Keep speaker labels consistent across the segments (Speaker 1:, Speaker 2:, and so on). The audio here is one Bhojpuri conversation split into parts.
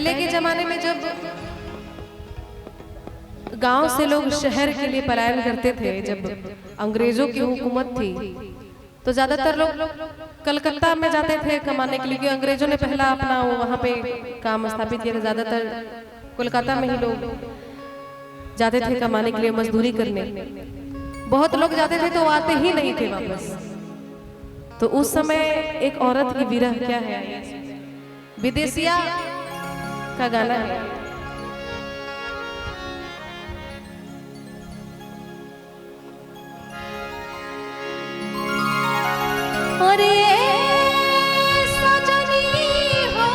Speaker 1: पहले के जमाने में जब गांव से लोग शहर के लिए पलायन करते थे, जब अंग्रेजों की हुकूमत थी तो ज्यादातर लोग कलकत्ता में जाते थे कमाने के लिए, क्योंकि अंग्रेजों ने पहला अपना वहां पे काम स्थापित किया था। ज्यादातर कोलकाता में ही लोग जाते थे कमाने के लिए, मजदूरी करने। बहुत लोग जाते थे तो आते ही नहीं थे वापस। तो उस समय एक औरत की विरह क्या है, विदेशिया का गाना है। अरे सजनी हो,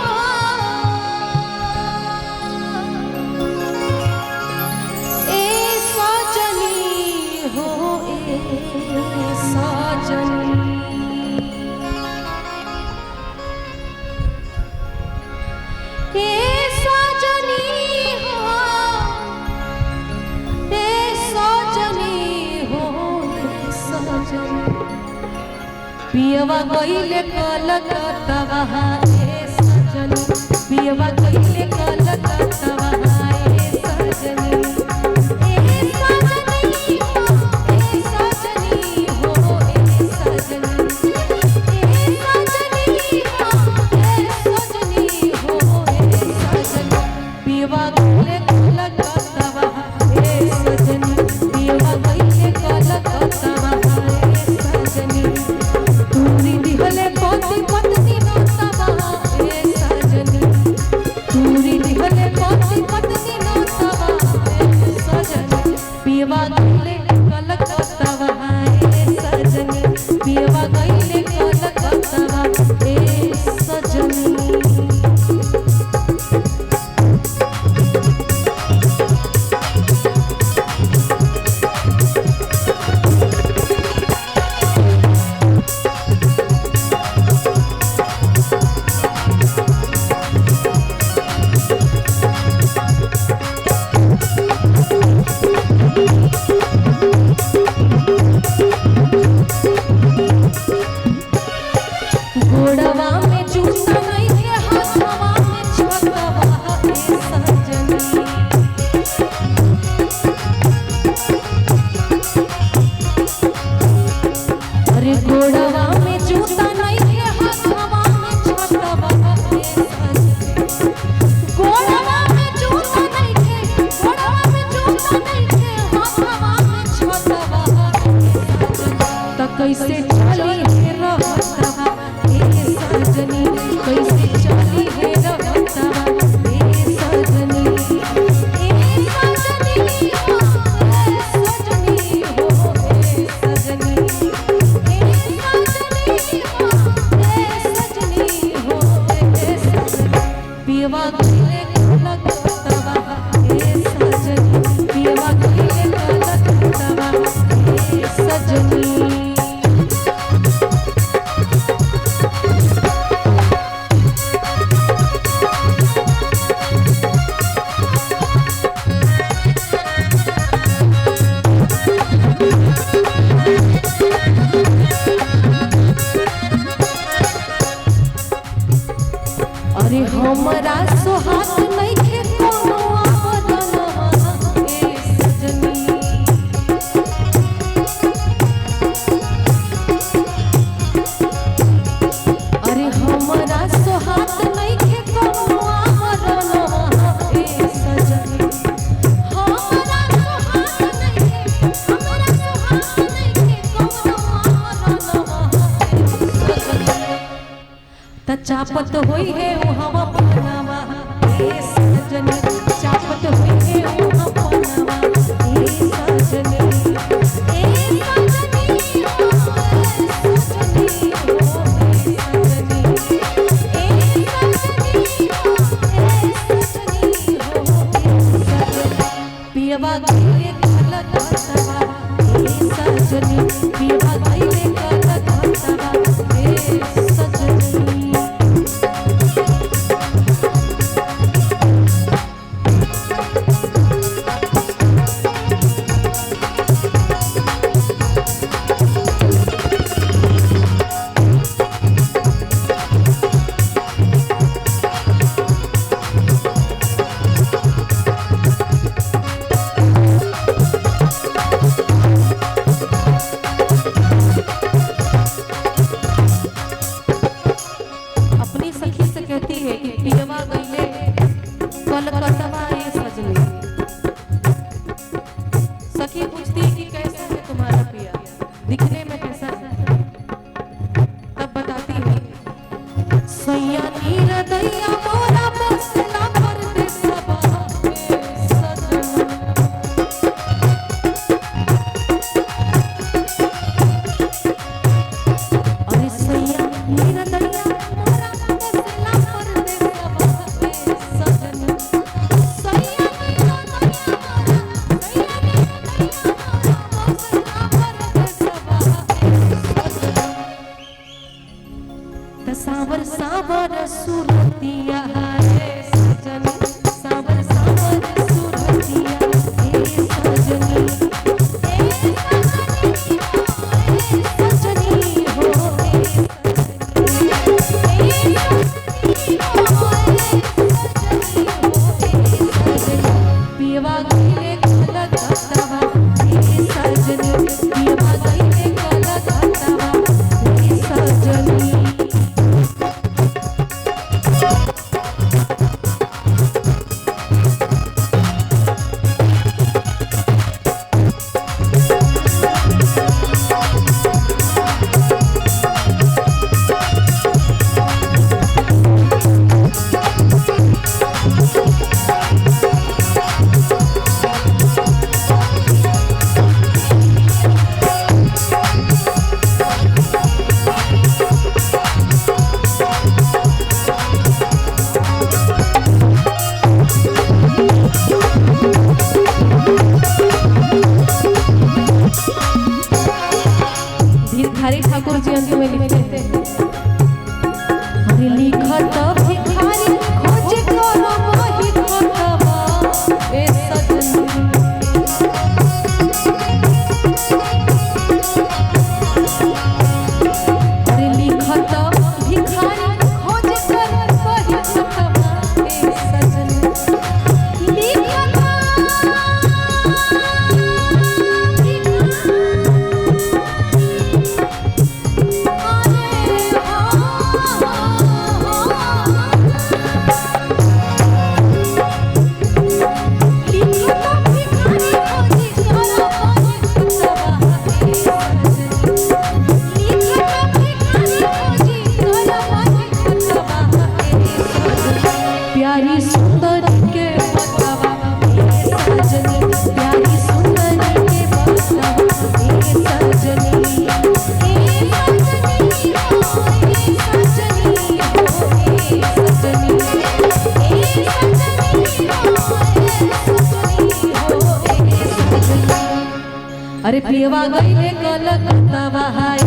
Speaker 1: ए सजनी हो, ए सजनी, ए सजनी हो, ए सजनी हो, ए सजनी। पियवा गइले कलकत्ता ए सजनी, पियवा गइले कलकत्ता ए सजनी, ए सजनी हो, ए सजनी हो, ए सजनी, ए सजनी हो, ए सजनी हो, ए सजनी। पियवा गइले कलकत्ता ए सजनी, पियवा गइले कलकत्ता ए सजनी। तूरी दिहले पति पत्नी नोतवा ए सजनी, तूरी दिहले पति पत्नी नोतवा ए सजनी। पियवा गइले कलकत्ता ए सजनी, पियवा गइले कलकत्ता ए सजनी। गोड़वा में जूता नहीं है, हाथवा में छकवा ए सजनी। अरे गोड़वा में जूता नहीं है, हाथवा में छकवा ए सजनी। गोड़वा में जूता नहीं है, गोड़वा में जूता नहीं है, हाथवा में छकवा ए सजनी। त कैसे चली है रहतवा सजनी, कैसे चली है रहतवा ए सजनी, ए सजनी हो, ए सजनी हो, ए सजनी, ए सजनी हो, ए सजनी हो, ए सजनी। पियवा गइले कलकत्ता ए सजनी, पियवा गइले कलकत्ता ए सजनी। अरे हमरा सोहात नइखे कोनो आदनवा ए सजनी। अरे हमरा सोहात नइखे कोनो आदनवा ए सजनी। हमरा सोहात नइखे, हमरा सोहात नइखे कोनो आदनवा ए सजनी। त चापत होई है उहवा पनावा ए सजनी, चापत होई है उहवा पनावा ए सजनी, ए सजनी हो, ए सजनी हो, ए सजनी, ए सजनी हो, ए सजनी हो, ए सजनी। पियवा गइले कलकत्ता ए सजनी, पियवा गइले कलकत्ता ए सजनी। कलकत्ता ये सजनी। सखी पूछती है कि कैसा है तुम्हारा पिया, दिखने में कैसा है? तब बताती है सैया नीर दैया मोरा बसला परदेसवा में सजना। अरे सैया नीर दैया मोरा बसला परदेसवा में सजना। सैया नीर दैया मोरा, सैया नीर दैया मोरा बसला परदेसवा में सजना। सावर सावर सुरतिया रे सजनी, सावर सावर सुरतिया रे सजनी, ए सजनी हो रे सजनी, पियवा गईले कलकत्तावा रे सजनी, पियवा गईले कलकत्तावा रे सजनी। भिखारी ठाकुर जी अंत में लिखते हैं, अरे लिखत भिखारी खोज करो वही खतवा ए सजनी। अरे लिखत भिखारी खोज करो वही खतवा ए सजनी। लिखत प्यारी सुंदर के बतावा ए सजनी, प्यारी सुंदर के बतावा ए सजनी, ए सजनी हो ए सजनी हो ए सजनी, ए सजनी हो ए सजनी। अरे पियवा गईले कलकत्तावा हाय